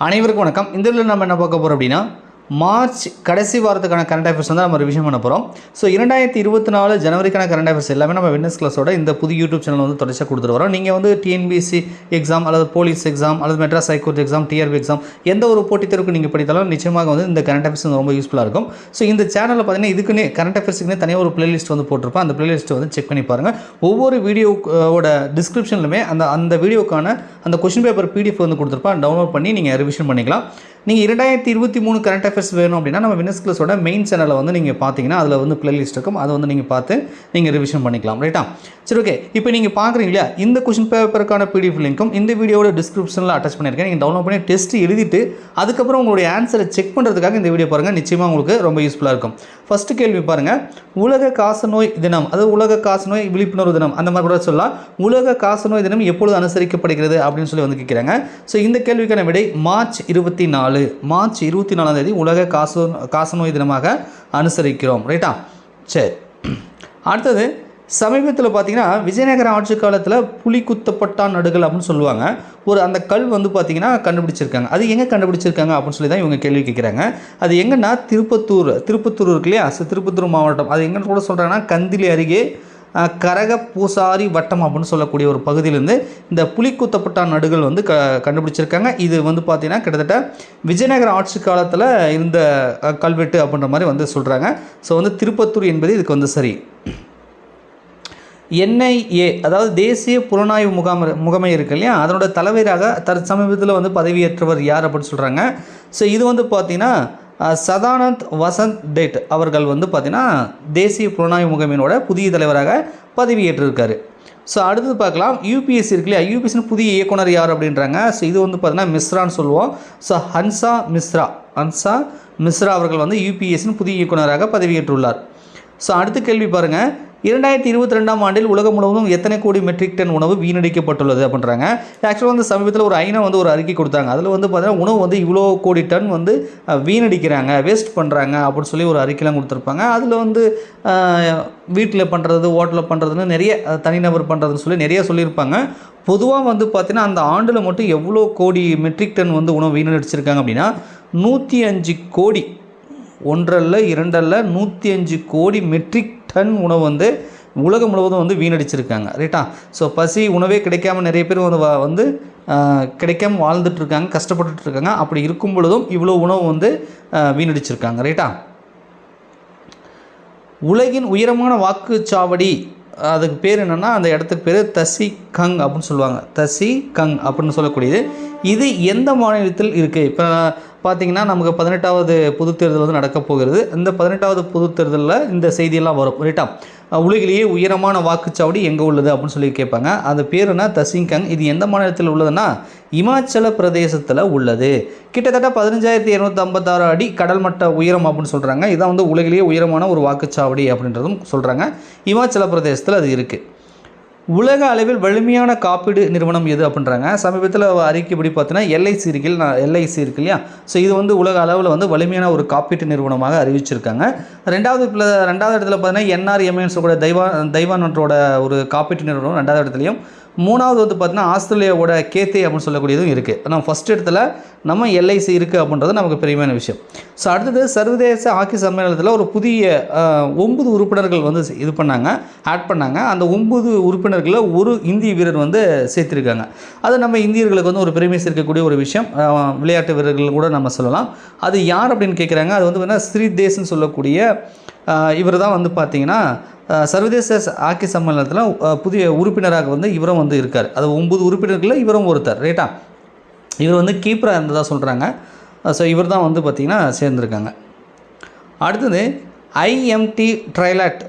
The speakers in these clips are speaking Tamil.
அனைவருக்கும் வணக்கம். இந்த வீடியோவில் நம்ம என்ன பார்க்க போகிறோம் அப்படின்னா, மார்ச் கடைசி வாரத்துக்கான கரண்ட் அஃபேர்ஸ் வந்து நம்ம ரிவிஷன் பண்ண போகிறோம். ஸோ 2024 ஜனவரிக்கான கரண்ட் அஃபேர்ஸ் எல்லாமே நம்ம விட்னஸ் கிளாஸோட இந்த புது யூடியூப் சேனல் வந்து தொடர்ச்சியாக கொடுத்துட்டு வரோம். நீங்கள் வந்து டிஎன்பிஎஸ்சி எக்ஸாம் அல்லது போலீஸ் எக்ஸாம் அல்லது Madras high court exam, TRP exam எந்த ஒரு போட்டித் தேர்வுக்கு நீங்கள் படித்தாலும் நிச்சயமாக வந்து இந்த கரண்ட் அஃபேர்ஸ் ரொம்ப யூஸ்ஃபுல்லாக இருக்கும். ஸோ இந்த சேனலில் பார்த்தீங்கன்னா இதுக்குன்னே கரண்ட் அஃபேர்ஸுக்குன்னே தனியாக ஒரு பிளேலிஸ்ட் வந்து போட்டிருப்போம். அந்த பிளேலிஸ்ட்டை வந்து செக் பண்ணி பாருங்கள். ஒவ்வொரு வீடியோவோட டிஸ்கிரிப்ஷன்லுமே அந்த வீடியோக்கான அந்த கொஷின் பேப்பர் பிடிஎஃப் வந்து கொடுத்துருப்போம். டவுன்லோட் பண்ணி நீங்கள் ரிவிஷன் பண்ணிக்கலாம். நீங்கள் 2023 கரண்ட் அஃபேர்ஸ் வேணும் அப்படின்னா நம்ம விட்னஸ் கிளாஸோட மெயின் சேனலை வந்து நீங்கள் பார்த்தீங்கன்னா அதில் வந்து பிளேலிஸ்ட் இருக்கும். அதை வந்து நீங்கள் பார்த்து நீங்கள் ரிவிஷன் பண்ணிக்கலாம். ரைட்டா? சரி, ஓகே. இப்போ நீங்கள் பார்க்குறீங்க இல்லையா, இந்த கொஷின் பேப்பருக்கான பிடிஎஃப் லிங்க்கும் இந்த வீடியோட டிஸ்கிரிப்ஷனில் அட்டாச் பண்ணியிருக்கேன். நீங்கள் டவுன்லோட் பண்ணி டெஸ்ட் எழுதிட்டு அதுக்கப்புறம் உங்களுடைய ஆன்சரை செக் பண்ணுறதுக்காக இந்த வீடியோ பாருங்கள். நிச்சயமாக உங்களுக்கு ரொம்ப யூஸ்ஃபுல்லாக இருக்கும். ஃபஸ்ட்டு கேள்வி பாருங்கள். உலக காசநோய் தினம், அதாவது உலக காசநோய் விழிப்புணர்வு தினம், அந்த மாதிரி கூட சொல்லலாம். உலக காசநோய் தினம் எப்பொழுது அனுசரிக்கப்படுகிறது அப்படின்னு சொல்லி வந்து கேட்குறாங்க. ஸோ இந்த கேள்விக்கான விடை மார்ச் 24 உலக காசநோய் தினமாக அனுசரிக்கிறோம். ரைட்டா? சரி, அடுத்தது சமீபத்தில் பார்த்தீங்கன்னா விஜயநகர ஆட்சி காலத்தில் புலி குத்தப்பட்டான் நடுகள் அப்படின்னு சொல்லுவாங்க. அந்த கல் வந்து பார்த்திங்கன்னா கண்டுபிடிச்சிருக்காங்க. அது எங்கே கண்டுபிடிச்சிருக்காங்க அப்படின்னு சொல்லி தான் இவங்க கேள்வி கேட்குறாங்க. அது எங்கன்னா திருப்பத்தூர் இருக்கு இல்லையா? திருப்பத்தூர் மாவட்டம். அது எங்கன்னு கூட சொல்கிறாங்கன்னா கந்திலி அருகே கரக பூசாரி வட்டம் அப்படின்னு சொல்லக்கூடிய ஒரு பகுதியிலேருந்து இந்த புலி குத்தப்பட்டான் நடுகள் வந்து கண்டுபிடிச்சிருக்காங்க. இது வந்து பார்த்திங்கன்னா கிட்டத்தட்ட விஜயநகர ஆட்சி காலத்தில் இருந்த கல்வெட்டு அப்படின்ற மாதிரி வந்து சொல்கிறாங்க. ஸோ வந்து திருப்பத்தூர் என்பது இதுக்கு வந்து சரி. NIA, அதாவது தேசிய புலனாய்வு முகமை இருக்கு இல்லையா, அதனோட தலைவராக தற்சமீபத்தில் வந்து பதவியேற்றவர் யார் அப்படின்னு சொல்கிறாங்க. ஸோ இது வந்து பார்த்திங்கன்னா சதானந்த் வசந்த் டேட் அவர்கள் வந்து பார்த்திங்கன்னா தேசிய புலனாய்வு முகமையினோட புதிய தலைவராக பதவியேற்றிருக்காரு. ஸோ அடுத்தது பார்க்கலாம். UPSC இருக்கு இல்லையா, UPSC புதிய இயக்குனர் யார் அப்படின்றாங்க. ஸோ இது வந்து பார்த்திங்கன்னா மிஸ்ரான்னு சொல்லுவோம். ஸோ ஹன்சா மிஸ்ரா அவர்கள் வந்து UPSC புதிய இயக்குனராக பதவியேற்றுள்ளார். ஸோ அடுத்த கேள்வி பாருங்கள். 2022ஆம் ஆண்டில் உலகம் முழுவதும் எத்தனை கோடி மெட்ரிக் டன் உணவு வீணடிக்கப்பட்டுள்ளது அப்படின்றாங்க. ஆக்சுவலாக வந்து சமீபத்தில் ஒரு ஐநா வந்து ஒரு அறிக்கை கொடுத்தாங்க. அதில் வந்து பார்த்தீங்கன்னா உணவு வந்து இவ்வளோ கோடி டன் வந்து வீணடிக்கிறாங்க, வேஸ்ட் பண்ணுறாங்க அப்படின்னு சொல்லி ஒரு அறிக்கைலாம் கொடுத்துருப்பாங்க. அதில் வந்து வீட்டில் பண்ணுறது, ஹோட்டலில் பண்ணுறதுன்னு நிறைய தனிநபர் பண்ணுறதுன்னு சொல்லி நிறைய சொல்லியிருப்பாங்க. பொதுவாக வந்து பார்த்திங்கன்னா அந்த ஆண்டில் மட்டும் எவ்வளோ கோடி மெட்ரிக் டன் வந்து உணவு வீணடிச்சிருக்காங்க அப்படின்னா 105 கோடி, 105 கோடி மெட்ரிக் டன் உணவு வந்து உலகம் முழுவதும் வந்து வீணடிச்சிருக்காங்க. ரைட்டா? ஸோ பசி உணவே கிடைக்காம நிறைய பேர் வந்து கிடைக்காம வாழ்ந்துட்டுருக்காங்க, கஷ்டப்பட்டுருக்காங்க. அப்படி இருக்கும் பொழுதும் இவ்வளோ உணவு வந்து வீணடிச்சிருக்காங்க. ரைட்டா? உலகின் உயரமான வாக்குச்சாவடி, அதுக்கு பேர் என்னென்னா அந்த இடத்துக்கு பேர் தசி கங் அப்படின்னு சொல்லுவாங்க. தசி கங் அப்படின்னு சொல்லக்கூடியது. இது எந்த மாநிலத்தில் இருக்குது? இப்போ பார்த்திங்கன்னா நமக்கு 18வது பொதுத் தேர்தல் வந்து நடக்கப் போகிறது. இந்த 18வது பொதுத் தேர்தலில் இந்த செய்தியெல்லாம் வரும். ரைட்டா? உலகிலேயே உயரமான வாக்குச்சாவடி எங்கே உள்ளது அப்படின்னு சொல்லி கேட்பாங்க. அது பேருனா தசிங்கங். இது எந்த மாநிலத்தில் உள்ளதுன்னா இமாச்சல பிரதேசத்தில் உள்ளது. கிட்டத்தட்ட 15,256 அடி கடல் மட்ட உயரம் அப்படின்னு சொல்கிறாங்க. இதான் வந்து உலகிலேயே உயரமான ஒரு வாக்குச்சாவடி அப்படின்றதும் சொல்கிறாங்க. இமாச்சல பிரதேசத்தில் அது இருக்குது. உலக அளவில் வலிமையான காப்பீடு நிறுவனம் எது அப்படின்றாங்க. சமீபத்தில் அறிக்கைப்படி பார்த்தீங்கன்னா LIC இருக்கு இல்லையா? ஸோ இது வந்து உலக அளவில் வந்து வலிமையான ஒரு காப்பீட்டு நிறுவனமாக அறிவிச்சிருக்காங்க. ரெண்டாவது இடத்துல பார்த்தீங்கன்னா NRMA கூட தைவானோட ஒரு காப்பீட்டு நிறுவனம் 2வது இடத்துலையும், 3வது வந்து பார்த்திங்கன்னா ஆஸ்திரேலியாவோட கேத்தே அப்படின்னு சொல்லக்கூடியதும் இருக்குது. நம்ம ஃபஸ்ட் இடத்துல நம்ம LIC இருக்குது அப்படின்றது நமக்கு பெரியமான விஷயம். ஸோ அடுத்தது சர்வதேச ஹாக்கி சம்மேளனத்தில் ஒரு புதிய 9 உறுப்பினர்கள் வந்து ஆட் பண்ணாங்க. அந்த 9 உறுப்பினர்களில் ஒரு இந்திய வீரர் வந்து சேர்த்திருக்காங்க. அது நம்ம இந்தியர்களுக்கு வந்து ஒரு பெருமை சேர்க்கக்கூடிய ஒரு விஷயம். விளையாட்டு வீரர்கள் கூட நம்ம சொல்லலாம். அது யார் அப்படின்னு கேட்குறாங்க. அது வந்து பார்த்தீங்கன்னா ஸ்ரீதேஷ்னு சொல்லக்கூடிய இவர் தான் வந்து பார்த்திங்கன்னா சர்வதேச ஹாக்கி சம்மேளனத்தில் புதிய உறுப்பினராக வந்து இவரும் வந்து இருக்கார். அது 9 உறுப்பினர்களில் இவரும் ஒருத்தர். ரைட்டா? இவர் வந்து கீப்பராக இருந்ததாக சொல்கிறாங்க. ஸோ இவர் தான் வந்து பார்த்திங்கன்னா சேர்ந்துருக்காங்க. அடுத்தது IMT ட்ரைலாட்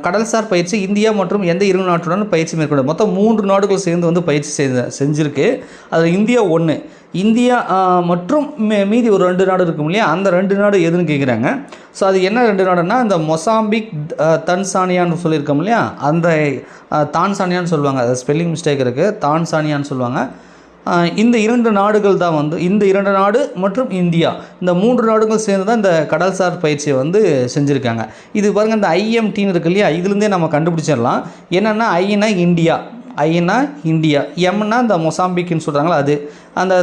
கடல்சார் பயிற்சி இந்தியா மற்றும் எந்த 2 நாட்டுடன் பயிற்சி மேற்கொண்டு மொத்தம் 3 நாடுகள் சேர்ந்து வந்து பயிற்சி செஞ்சுருக்கு. அது இந்தியா 1, இந்தியா மற்றும் மீதி ஒரு 2 நாடு இருக்கும் இல்லையா, அந்த 2 நாடு எதுன்னு கேட்குறாங்க. ஸோ அது என்ன 2 நாடுன்னா அந்த மொசாம்பிக், தன்சானியான்னு சொல்லியிருக்கோம் இல்லையா, அந்த தான்சானியான்னு சொல்லுவாங்க. அது ஸ்பெல்லிங் மிஸ்டேக் இருக்குது, தான்சானியான்னு சொல்லுவாங்க. இந்த 2 நாடுகள் தான் வந்து இந்த 2 நாடு மற்றும் இந்தியா, இந்த 3 நாடுகள் சேர்ந்து தான் இந்த கடல்சார் பயிற்சியை வந்து செஞ்சுருக்காங்க. இது பாருங்கள், இந்த IMTன்னு இருக்கு இல்லையா, இதுலேருந்தே நம்ம கண்டுபிடிச்சிடலாம். என்னென்னா ஐனா இந்தியா, ஐனா இந்தியா, எம்னா இந்த மொசாம்பிக்னு சொல்கிறாங்களா அது, அந்த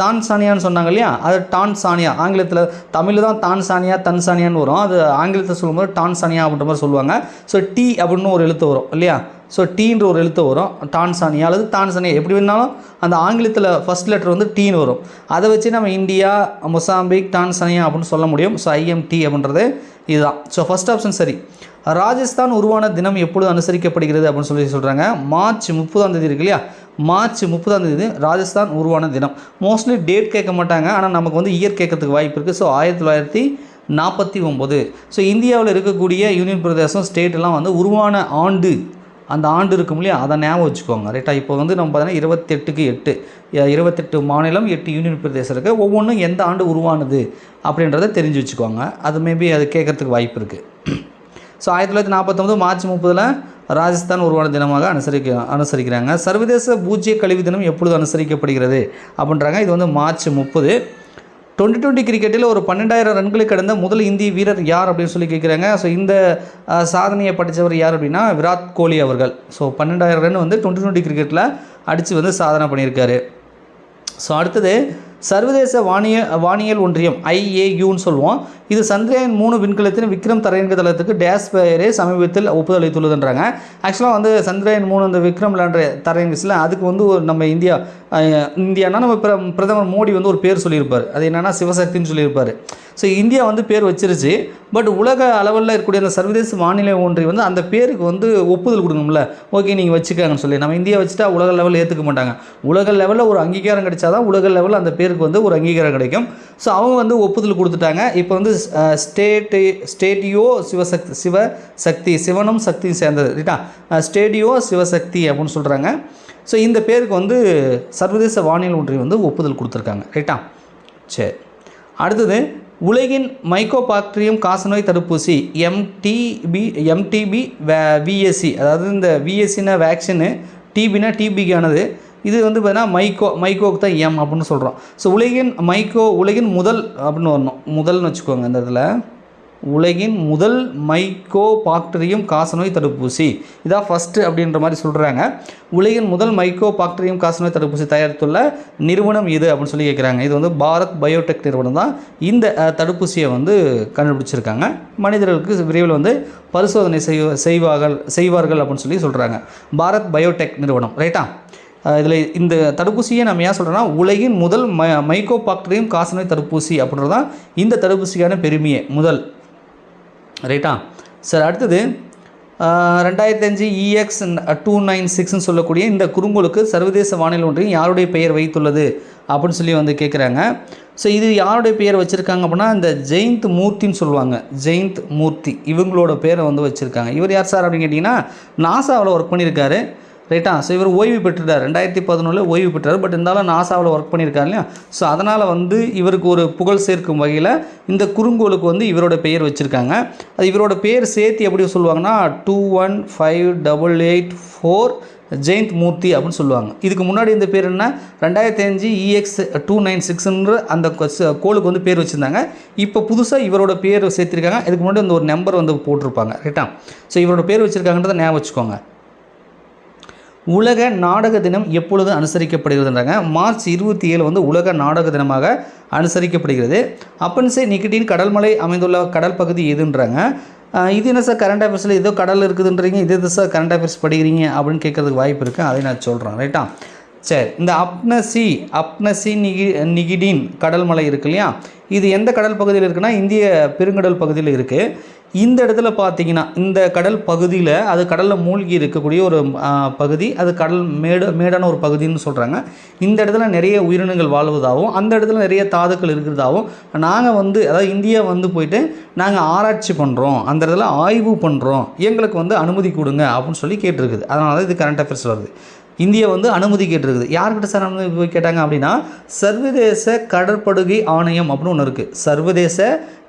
டான்சானியான்னு சொன்னாங்க இல்லையா, அது டான்சானியா. ஆங்கிலத்தில் தமிழில் தான் டான்சானியா தன்சானியான்னு வரும், அது ஆங்கிலத்தில் சொல்லும்போது டான்சானியா அப்படின்ற மாதிரி சொல்லுவாங்க. ஸோ டி அப்படின்னு ஒரு எழுத்து வரும் இல்லையா, ஸோ டீன்ற ஒரு எழுத்து வரும், டான்சானியா அல்லது டான்சானியா எப்படி வேணாலும் அந்த ஆங்கிலத்தில் ஃபஸ்ட் லெட்டர் வந்து டீன்னு வரும். அதை வச்சு நம்ம இந்தியா, மொசாம்பிக், டான்சானியா அப்படின்னு சொல்ல முடியும். ஸோ ஐஎம்டி அப்படின்றது இதுதான். ஸோ ஃபஸ்ட் ஆப்ஷன் சரி. ராஜஸ்தான் உருவான தினம் எப்பொழுது அனுசரிக்கப்படுகிறது அப்படின்னு சொல்லி சொல்கிறாங்க. மார்ச் 30 இருக்கு இல்லையா, மார்ச் 30 ராஜஸ்தான் உருவான தினம். மோஸ்ட்லி டேட் கேட்க மாட்டாங்க, ஆனால் நமக்கு வந்து இயர் கேட்கறதுக்கு வாய்ப்பு இருக்குது. ஸோ 1949. ஸோ இந்தியாவில் இருக்கக்கூடிய யூனியன் பிரதேசம் ஸ்டேட்டெல்லாம் வந்து உருவான ஆண்டு, அந்த ஆண்டு இருக்கும் இல்லையா, அதை ஞாபகம் வச்சுக்கோங்க. ரைட்டா, இப்போ வந்து நம்ம பார்த்தீங்கன்னா 28 மாநிலம் 8 யூனியன் பிரதேசம் இருக்குது. ஒவ்வொன்றும் எந்த ஆண்டு உருவானது அப்படின்றத தெரிஞ்சு வச்சுக்கோங்க. அது மேபி அது கேட்கறதுக்கு வாய்ப்பு இருக்குது. ஸோ 1949 மார்ச் 30 ராஜஸ்தான் உருவான தினமாக அனுசரிக்கிறாங்க. சர்வதேச பூஜ்ய கழிவு தினம் எப்பொழுது அனுசரிக்கப்படுகிறது அப்படின்றாங்க. இது வந்து மார்ச் 30. 2020 கிரிக்கெட்டில் ஒரு 12,000 ரன்களை கடந்த முதல் இந்திய வீரர் யார் அப்படின்னு சொல்லி கேட்குறாங்க. ஸோ இந்த சாதனையை படித்தவர் யார் அப்படின்னா விராட் கோலி அவர்கள். ஸோ 12,000 ரன் வந்து 2020 கிரிக்கெட்டில் அடித்து வந்து சாதனை பண்ணியிருக்காரு. ஸோ அடுத்தது சர்வதேச வானியல் ஒன்றியம் IAUன்னு சொல்லுவோம். இது சந்திரயான் 3 விண்கலத்தின் விக்ரம் தரையிறங்கு தளத்துக்கு டேஷ் பெயரே சமீபத்தில் ஒப்புதல் அளித்துள்ளதுன்றாங்க. ஆக்சுவலாக வந்து சந்திரயான் 3 அந்த விக்ரம் லேண்டர் தரையிறங்குச்சுல, அதுக்கு வந்து நம்ம இந்தியானா நம்ம பிரதமர் மோடி வந்து ஒரு பேர் சொல்லியிருப்பார். அது என்னென்னா சிவசக்தின்னு சொல்லியிருப்பார். ஸோ இந்தியா வந்து பேர் வச்சிருச்சு. பட் உலக அளவில் இருக்கக்கூடிய அந்த சர்வதேச வானிலை ஒன்றியம் வந்து அந்த பேருக்கு வந்து ஒப்புதல் கொடுக்கணும்ல. ஓகே நீங்கள் வச்சுக்காங்கன்னு சொல்லி, நம்ம இந்தியா வச்சுட்டா உலக லெவலில் ஏற்றுக்க மாட்டாங்க. உலக லெவலில் ஒரு அங்கீகாரம் கிடைச்சா தான் உலக லெவலில் அந்த பேருக்கு வந்து ஒரு அங்கீகாரம் கிடைக்கும். ஸோ அவங்க வந்து ஒப்புதல் கொடுத்துட்டாங்க. இப்போ வந்து ஸ்டேடியோ சிவசக்தி, சிவனும் சக்தியும் சேர்ந்தது ரைட்டா, ஸ்டேடியோ சிவசக்தி அப்படின்னு சொல்கிறாங்க. ஸோ இந்த பேருக்கு வந்து சர்வதேச வானிலை ஒன்றியம் வந்து ஒப்புதல் கொடுத்துருக்காங்க ரைட்டா. சரி, அடுத்தது உலகின் மைக்கோபாக்டீரியம் காசநோய் தடுப்பூசி MTB VSC, அதாவது இந்த VSCனா வேக்சினு, டிபினா டிபிக்கானது. இது வந்து பார்த்தீங்கன்னா மைக்கோக்கு தான் எம் அப்படின்னு சொல்கிறோம். ஸோ உலகின் முதல் அப்படின்னு வரணும், முதல்னு வச்சுக்கோங்க. இந்த இடத்துல உலகின் முதல் மைக்கோபாக்டீரியம் காசநோய் தடுப்பூசி இதான் ஃபஸ்ட்டு அப்படின்ற மாதிரி சொல்கிறாங்க. உலகின் முதல் மைக்கோபாக்டீரியம் காசநோய் தடுப்பூசி தயாரித்துள்ள நிறுவனம் இது அப்படின்னு சொல்லி கேட்குறாங்க. இது வந்து பாரத் பயோடெக் நிறுவனம் தான் இந்த தடுப்பூசியை வந்து கண்டுபிடிச்சிருக்காங்க. மனிதர்களுக்கு விரைவில் வந்து பரிசோதனை செய்வார்கள் அப்படின்னு சொல்லி சொல்கிறாங்க. பாரத் பயோடெக் நிறுவனம் ரைட்டா. இதில் இந்த தடுப்பூசியை நம்ம ஏன் சொல்கிறோன்னா உலகின் முதல் மைக்கோபாக்டீரியம் காசநோய் தடுப்பூசி அப்படின்றது தான் இந்த தடுப்பூசிக்கான பெருமையே முதல் ரைட்டா. சார் அடுத்தது 2005 EX296ன்னு சொல்லக்கூடிய இந்த குறுங்கோளுக்கு சர்வதேச வானிலை ஒன்றியம் யாருடைய பெயர் வைத்துள்ளது அப்படின்னு சொல்லி வந்து கேட்குறாங்க. ஸோ இது யாருடைய பெயர் வச்சுருக்காங்க அப்படின்னா இந்த ஜெயந்த் மூர்த்தின்னு சொல்லுவாங்க. ஜெயந்த் மூர்த்தி இவங்களோட பேரை வந்து வச்சுருக்காங்க. இவர் யார் சார் அப்படின்னு கேட்டிங்கன்னா நாசாவில் ஒர்க் பண்ணியிருக்காரு ரைட்டா. ஸோ இவர் ஓய்வு பெற்றுட்டார், 2011 ஓய்வு பெற்றார். பட் இருந்தாலும் நாசாவில் ஒர்க் பண்ணியிருக்காரு இல்லையா. ஸோ அதனால் வந்து இவருக்கு ஒரு புகழ் சேர்க்கும் வகையில் இந்த குறுங்கோளுக்கு வந்து இவரோட பெயர் வச்சுருக்காங்க. அது இவரோட பேர் சேர்த்து எப்படி சொல்லுவாங்கன்னா 215884 ஜெயந்த் மூர்த்தி அப்படின்னு சொல்லுவாங்க. இதுக்கு முன்னாடி இந்த பேர் என்ன 2005 EX296ன்ற அந்த கோளுக்கு வந்து பேர் வச்சுருந்தாங்க. இப்போ புதுசாக இவரோட பேர் சேர்த்துருக்காங்க. இதுக்கு முன்னாடி அந்த ஒரு நம்பர் வந்து போட்டிருப்பாங்க ரைட்டா. ஸோ இவரோட பேர் வச்சுருக்காங்கன்றதை ஞாபகம் வச்சுக்கோங்க. உலக நாடக தினம் எப்பொழுது அனுசரிக்கப்படுகிறதுன்றாங்க. மார்ச் 27 வந்து உலக நாடக தினமாக அனுசரிக்கப்படுகிறது. அப்பன்சே நிக்கட்டின் கடல்மலை அமைந்துள்ள கடல் பகுதி எதுன்றாங்க. இது என்ன சார் கரண்ட் அஃபேர்ஸில் ஏதோ கடல் இருக்குதுன்றீங்க, இது சார் கரண்ட் அஃபேர்ஸ் படிக்கிறீங்க அப்படின்னு கேட்குறதுக்கு வாய்ப்பு இருக்குது. அதை நான் சொல்கிறேன் ரைட்டா. சரி, இந்த அப்னசி நிகிடின் கடல் மலை இருக்கு இல்லையா, இது எந்த கடல் பகுதியில் இருக்குன்னா இந்திய பெருங்கடல் பகுதியில் இருக்குது. இந்த இடத்துல பார்த்தீங்கன்னா இந்த கடல் பகுதியில் அது கடலில் மூழ்கி இருக்கக்கூடிய ஒரு பகுதி, அது கடல் மேடான ஒரு பகுதின்னு சொல்கிறாங்க. இந்த இடத்துல நிறைய உயிரினங்கள் வாழ்வதாகவும் அந்த இடத்துல நிறைய தாதுக்கள் இருக்கிறதாகவும் நாங்கள் வந்து அதாவது இந்தியா வந்து போயிட்டு நாங்கள் ஆராய்ச்சி பண்ணுறோம், அந்த இடத்துல ஆய்வு பண்ணுறோம், எங்களுக்கு வந்து அனுமதி கொடுங்க அப்படின்னு சொல்லி கேட்டிருக்குது. அதனால தான் இது கரண்ட் அஃபேர்ஸ் வருது. இந்தியா வந்து அனுமதி கேட்டிருக்குது. யார்கிட்ட சார் அனுமதி போய் கேட்டாங்க அப்படின்னா சர்வதேச கடற்படுகை ஆணையம் அப்படின்னு ஒன்று இருக்குது. சர்வதேச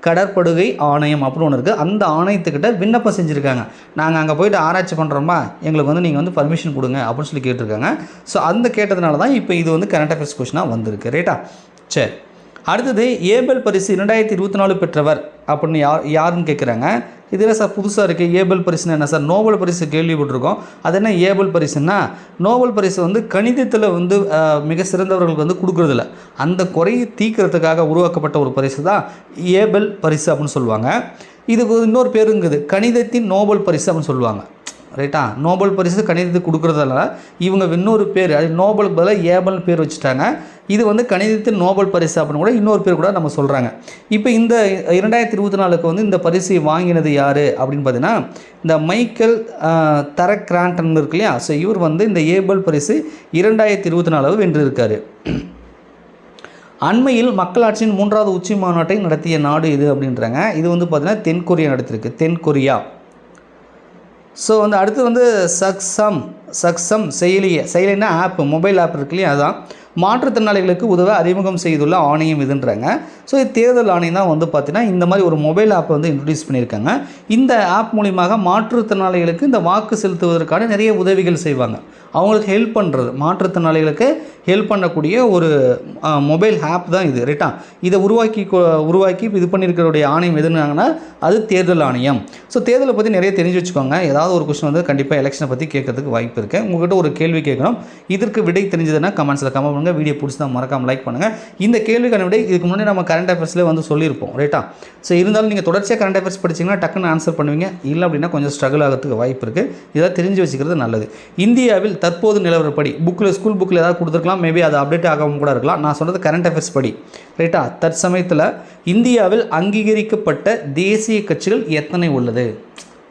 கடற்படுகை ஆணையம் அப்படின்னு ஒன்று இருக்குது. அந்த ஆணையத்துக்கிட்ட விண்ணப்பம் செஞ்சுருக்காங்க. நாங்கள் அங்கே போய்ட்டு ஆராய்ச்சி பண்ணுறோமா, எங்களுக்கு வந்து நீங்கள் வந்து பர்மிஷன் கொடுங்க அப்படின்னு சொல்லி கேட்டிருக்காங்க. ஸோ அந்த கேட்டதுனால தான் இப்போ இது வந்து கரண்ட் அஃபேர்ஸ் கொஸ்டினாக வந்திருக்கு ரைட்டா. சரி, அடுத்தது ஏபல் பரிசு 2024 பெற்றவர் அப்படின்னு யாருன்னு கேட்குறாங்க. இது என்ன சார் புதுசாக இருக்குது, ஏபல் பரிசுன்னா என்ன சார்? நோபல் பரிசு கேள்விப்பட்டிருக்கோம். அது என்ன ஏபல் பரிசுன்னா, நோபல் பரிசு வந்து கணிதத்தில் வந்து மிக சிறந்தவர்களுக்கு வந்து கொடுக்குறதில்ல, அந்த குறையை தீர்க்கிறதுக்காக உருவாக்கப்பட்ட ஒரு பரிசு தான் ஏபல் பரிசு அப்படின்னு சொல்லுவாங்க. இதுக்கு இன்னொரு பேருங்குது, கணிதத்தின் நோபல் பரிசு அப்படின்னு சொல்லுவாங்க. ரைட்டா? நோபல் பரிசு கணிதத்துக்கு கொடுக்குறதால இவங்க இன்னொரு பேர், அது நோபலுக்கு பதிலாக ஏபல் பேர் வச்சுட்டாங்க. இது வந்து கணிதத்தின் நோபல் பரிசு அப்படின்னு கூட இன்னொரு பேர் கூட நம்ம சொல்கிறாங்க. இப்போ இந்த 2024க்கு வந்து இந்த பரிசை வாங்கினது யார் அப்படின்னு பார்த்தீங்கன்னா, இந்த மைக்கேல் தரக்ராண்டன் இருக்கு இல்லையா? ஸோ இவர் வந்து இந்த ஏபல் பரிசு 2024 வென்றிருக்காரு. அண்மையில் மக்களாட்சியின் 3வது உச்சி மாநாட்டை நடத்திய நாடு இது அப்படின்றாங்க. இது வந்து பார்த்திங்கன்னா தென்கொரியா நடத்திருக்கு, தென்கொரியா. ஸோ வந்து அடுத்து வந்து சக்ஸம் செயலினா ஆப், மொபைல் ஆப் இருக்கு இல்லையா? அதுதான் மாற்றுத்திறனாளிகளுக்கு உதவ அறிமுகம் செய்துள்ள ஆணையம் இதுன்றாங்க. ஸோ தேர்தல் ஆணையம் தான் வந்து பார்த்திங்கன்னா இந்த மாதிரி ஒரு மொபைல் ஆப்பை வந்து இன்ட்ரடியூஸ் பண்ணியிருக்காங்க. இந்த ஆப் மூலிமாக மாற்றுத்திறனாளிகளுக்கு இந்த வாக்கு செலுத்துவதற்கான நிறைய உதவிகள் செய்வாங்க. அவங்களுக்கு ஹெல்ப் பண்ணுறது, மாற்றுத்திறனாளிகளுக்கு ஹெல்ப் பண்ணக்கூடிய ஒரு மொபைல் ஆப் தான் இது. ரைட்டா? இதை உருவாக்கி இது பண்ணியிருக்கிறோடைய ஆணையம் எதுனாங்கன்னா அது தேர்தல் ஆணையம். ஸோ தேர்தலை பற்றி நிறைய தெரிஞ்சு வச்சுக்கோங்க. ஏதாவது ஒரு கொஸ்டின் வந்து கண்டிப்பாக எலெக்ஷனை பற்றி கேட்கறதுக்கு வாய்ப்பு இருக்குது. உங்கள்கிட்ட ஒரு கேள்வி கேட்கணும், இதற்கு விடை தெரிஞ்சதுன்னா கமெண்ட்ஸில் கமெண்ட் பண்ணுங்கள். வீடியோ பிடிச்சா மறக்காமல் லைக் பண்ணுங்கள். இந்த கேள்விக்கான விடை இதுக்கு முன்னாடி நம்ம கரண்ட் அஃபேர்ஸ்லேயே வந்து சொல்லியிருப்போம். ரைட்டா? ஸோ இருந்தாலும் நீங்கள் தொடர்ச்சியாக கரண்ட் அஃபேர்ஸ் படிச்சிங்கன்னா டக்குன்னு ஆன்சர் பண்ணுவீங்க. இல்லை அப்படின்னா கொஞ்சம் ஸ்ட்ரகிள் ஆகிறதுக்கு வாய்ப்பு இருக்குது. இதெல்லாம் தெரிஞ்சு வச்சுக்கிறது நல்லது. இந்தியாவில் தற்போது நிலவரப்படி ஸ்கூல் புக்கில் ஏதாவது கொடுத்துருக்கலாம், மேபி அது அப்டேட் ஆகாமல் கூட இருக்கலாம். நான் சொன்னது கரண்ட் அஃபேர்ஸ் படி. ரைட்டா? தற்சமயத்தில் இந்தியாவில் அங்கீகரிக்கப்பட்ட தேசிய கட்சிகள் எத்தனை உள்ளது?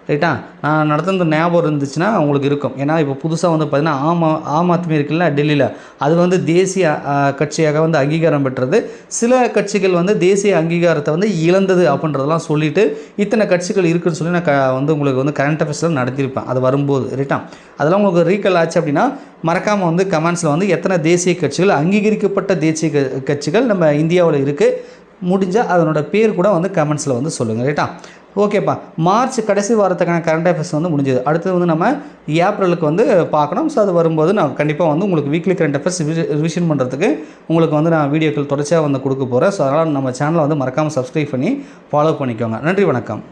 ரைட்டா? நான் நடத்துகிற ஞாபகம் இருந்துச்சுன்னா உங்களுக்கு இருக்கும். ஏன்னா இப்போ புதுசாக வந்து பார்த்திங்கன்னா ஆம் ஆத்மி இருக்குல்ல டெல்லியில், அது வந்து தேசிய கட்சியாக வந்து அங்கீகாரம் பெற்றது. சில கட்சிகள் வந்து தேசிய அங்கீகாரத்தை வந்து இழந்தது அப்படின்றதெல்லாம் சொல்லிவிட்டு இத்தனை கட்சிகள் இருக்குதுன்னு சொல்லி நான் வந்து உங்களுக்கு வந்து கரண்ட் அஃபேர்ஸில் நடத்தியிருப்பேன் அது வரும்போது. ரைட்டா? அதெல்லாம் உங்களுக்கு ரீகால் ஆச்சு அப்படின்னா மறக்காமல் வந்து கமெண்ட்ஸில் வந்து எத்தனை தேசிய கட்சிகள், அங்கீகரிக்கப்பட்ட தேசிய கட்சிகள் நம்ம இந்தியாவில் இருக்குது, முடிஞ்சால் அதனோட பேர் கூட வந்து கமெண்ட்ஸில் வந்து சொல்லுங்கள். ரைட்டா? ஓகேப்பா. மார்ச் கடைசி வாரத்துக்கான கரண்ட் அஃபேர்ஸ் வந்து முடிஞ்சது. அடுத்தது வந்து நம்ம ஏப்ரலுக்கு வந்து பார்க்கணும். ஸோ அது வரும்போது நான் கண்டிப்பாக வந்து உங்களுக்கு வீக்லி கரண்ட் அஃபேர்ஸ் ரிவிஷன் பண்ணுறதுக்கு உங்களுக்கு வந்து நான் வீடியோக்கள் தொடர்ச்சியாக வந்து கொடுக்க போகிறேன். ஸோ அதனால் நம்ம சேனலை வந்து மறக்காமல் சப்ஸ்கிரைப் பண்ணி ஃபாலோ பண்ணிக்கோங்க. நன்றி, வணக்கம்.